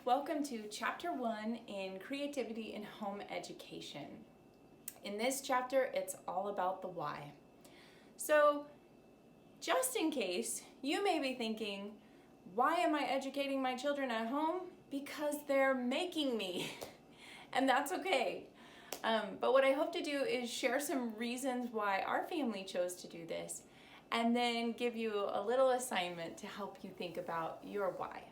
welcome to Chapter 1 in Creativity in Home Education. In this chapter, it's all about the why. So, just in case, you may be thinking, why am I educating my children at home? Because they're making me, and that's okay. But what I hope to do is share some reasons why our family chose to do this, and then give you a little assignment to help you think about your why.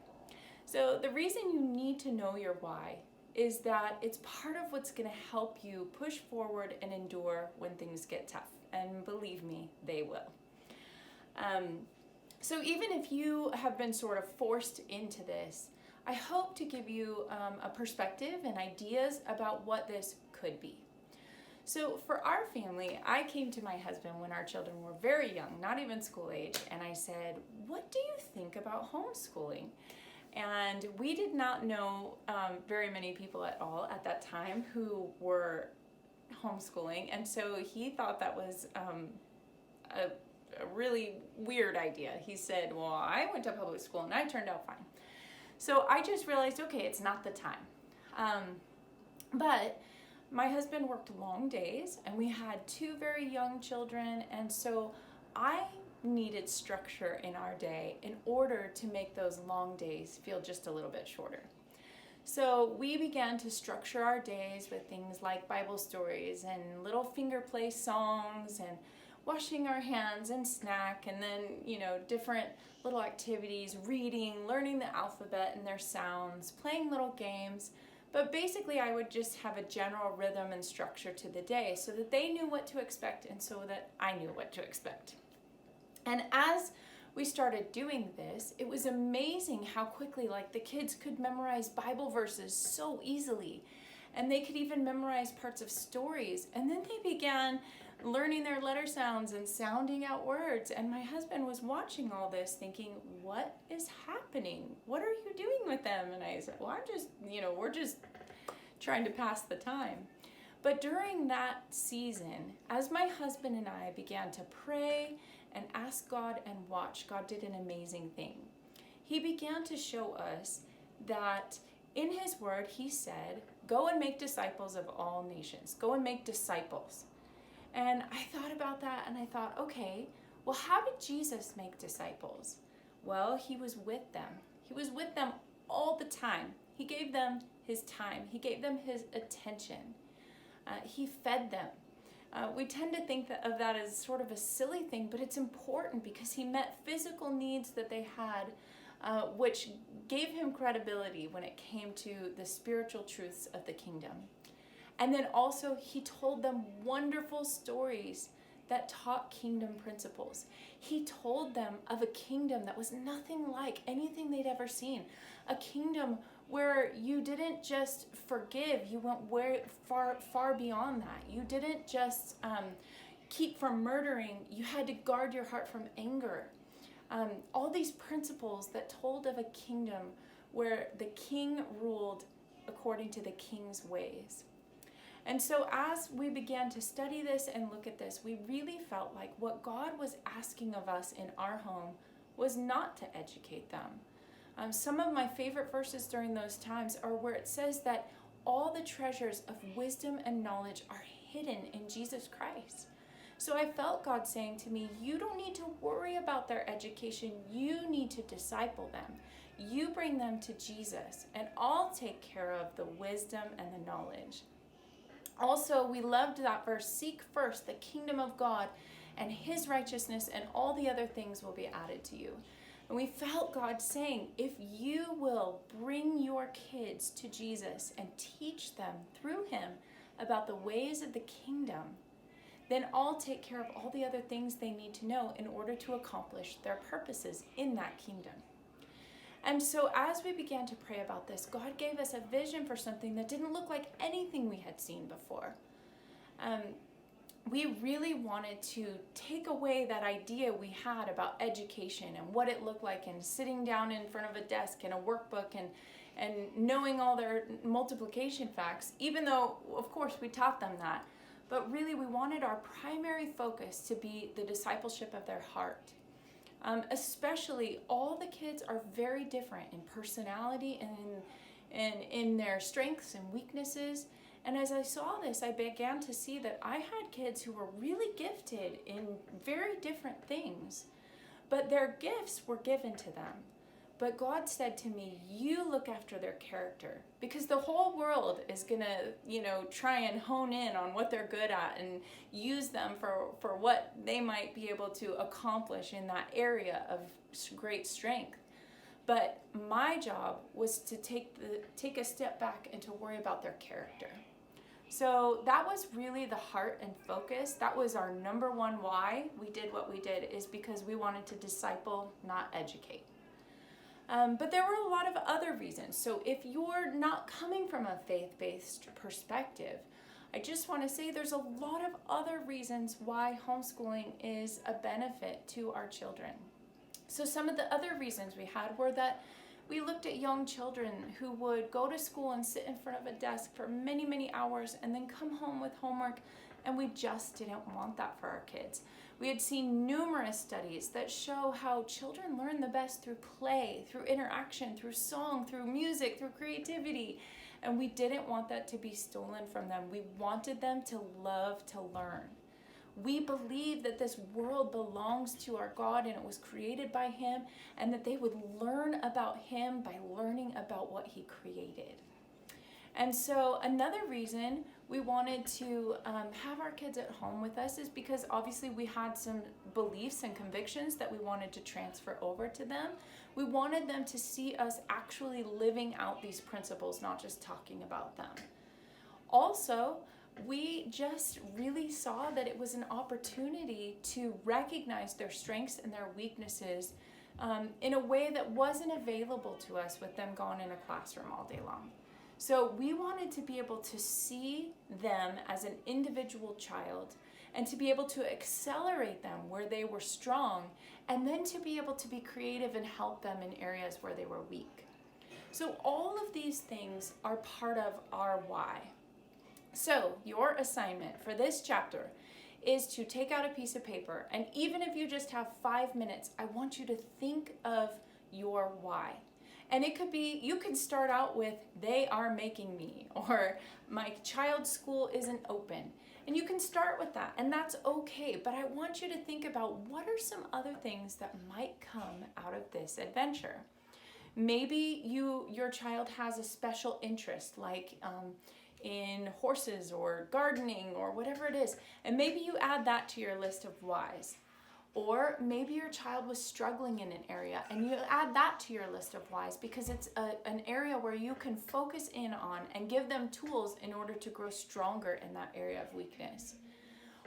So the reason you need to know your why is that it's part of what's going to help you push forward and endure when things get tough. And believe me, they will. So even if you have been sort of forced into this, I hope to give you a perspective and ideas about what this could be. So for our family, I came to my husband when our children were very young, not even school age, and I said, what do you think about homeschooling? And we did not know very many people at all at that time who were homeschooling, and so he thought that was a really weird idea. He said, well, I went to public school and I turned out fine. So I just realized, okay, it's not the time. But my husband worked long days and we had two very young children, and so I needed structure in our day in order to make those long days feel just a little bit shorter. So we began to structure our days with things like Bible stories and little finger play songs and washing our hands and snack, and then, different little activities, reading, learning the alphabet and their sounds, playing little games. But basically I would just have a general rhythm and structure to the day so that they knew what to expect and so that I knew what to expect. And as we started doing this, it was amazing how quickly, the kids could memorize Bible verses so easily. And they could even memorize parts of stories. And then they began learning their letter sounds and sounding out words. And my husband was watching all this thinking, what is happening? What are you doing with them? And I said, well, I'm just, we're just trying to pass the time. But during that season, as my husband and I began to pray and ask God and watch, God did an amazing thing. He began to show us that in His Word, He said, go and make disciples of all nations. Go and make disciples. And I thought about that and I thought, okay, well, how did Jesus make disciples? Well, He was with them. He was with them all the time. He gave them His time. He gave them His attention. He fed them. We tend to think of that as sort of a silly thing, but it's important because He met physical needs that they had, which gave Him credibility when it came to the spiritual truths of the kingdom. And then also He told them wonderful stories that taught kingdom principles. He told them of a kingdom that was nothing like anything they'd ever seen. A kingdom where you didn't just forgive, you went far beyond that. You didn't just keep from murdering, you had to guard your heart from anger. All these principles that told of a kingdom where the king ruled according to the king's ways. And so as we began to study this and look at this, we really felt like what God was asking of us in our home was not to educate them. Some of my favorite verses during those times are where it says that all the treasures of wisdom and knowledge are hidden in Jesus Christ. So I felt God saying to me, you don't need to worry about their education. You need to disciple them. You bring them to Jesus, and I'll take care of the wisdom and the knowledge. Also, we loved that verse, seek first the kingdom of God and His righteousness, and all the other things will be added to you. And we felt God saying, if you will bring your kids to Jesus and teach them through Him about the ways of the kingdom, then I'll take care of all the other things they need to know in order to accomplish their purposes in that kingdom. And so as we began to pray about this, God gave us a vision for something that didn't look like anything we had seen before. We really wanted to take away that idea we had about education and what it looked like, and sitting down in front of a desk and a workbook and knowing all their multiplication facts, even though, of course, we taught them that. But really, we wanted our primary focus to be the discipleship of their heart. Especially, all the kids are very different in personality and and in their strengths and weaknesses. And as I saw this, I began to see that I had kids who were really gifted in very different things, but their gifts were given to them. But God said to me, you look after their character, because the whole world is going to, try and hone in on what they're good at and use them for what they might be able to accomplish in that area of great strength. But my job was to take a step back and to worry about their character. So that was really the heart and focus. That was our number one why we did what we did, is because we wanted to disciple, not educate. But there were a lot of other reasons. So if you're not coming from a faith-based perspective, I just want to say there's a lot of other reasons why homeschooling is a benefit to our children. So some of the other reasons we had were that we looked at young children who would go to school and sit in front of a desk for many, many hours and then come home with homework, and we just didn't want that for our kids. We had seen numerous studies that show how children learn the best through play, through interaction, through song, through music, through creativity, and we didn't want that to be stolen from them. We wanted them to love to learn. We believe that this world belongs to our God and it was created by Him, and that they would learn about Him by learning about what He created. And so another reason we wanted to have our kids at home with us is because obviously we had some beliefs and convictions that we wanted to transfer over to them. We wanted them to see us actually living out these principles, not just talking about them. Also, we just really saw that it was an opportunity to recognize their strengths and their weaknesses in a way that wasn't available to us with them gone in a classroom all day long. So we wanted to be able to see them as an individual child and to be able to accelerate them where they were strong, and then to be able to be creative and help them in areas where they were weak. So all of these things are part of our why. So your assignment for this chapter is to take out a piece of paper, and even if you just have 5 minutes, I want you to think of your why. And it could be, you can start out with, they are making me, or my child's school isn't open. And you can start with that, and that's okay. But I want you to think about, what are some other things that might come out of this adventure? Maybe your child has a special interest, like in horses or gardening or whatever it is. And maybe you add that to your list of whys. Or maybe your child was struggling in an area and you add that to your list of whys, because it's an area where you can focus in on and give them tools in order to grow stronger in that area of weakness.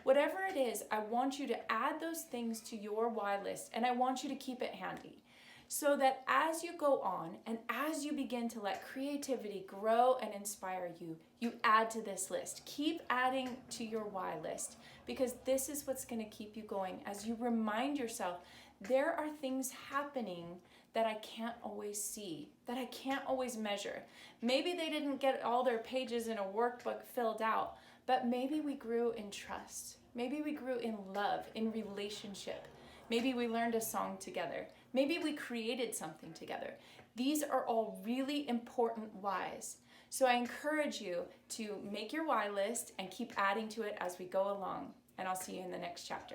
Whatever it is, I want you to add those things to your why list, and I want you to keep it handy, so that as you go on and as you begin to let creativity grow and inspire you, you add to this list. Keep adding to your why list, because this is what's going to keep you going as you remind yourself, there are things happening that I can't always see, that I can't always measure. Maybe they didn't get all their pages in a workbook filled out, but maybe we grew in trust. Maybe we grew in love, in relationship. Maybe we learned a song together. Maybe we created something together. These are all really important whys. So I encourage you to make your why list and keep adding to it as we go along. And I'll see you in the next chapter.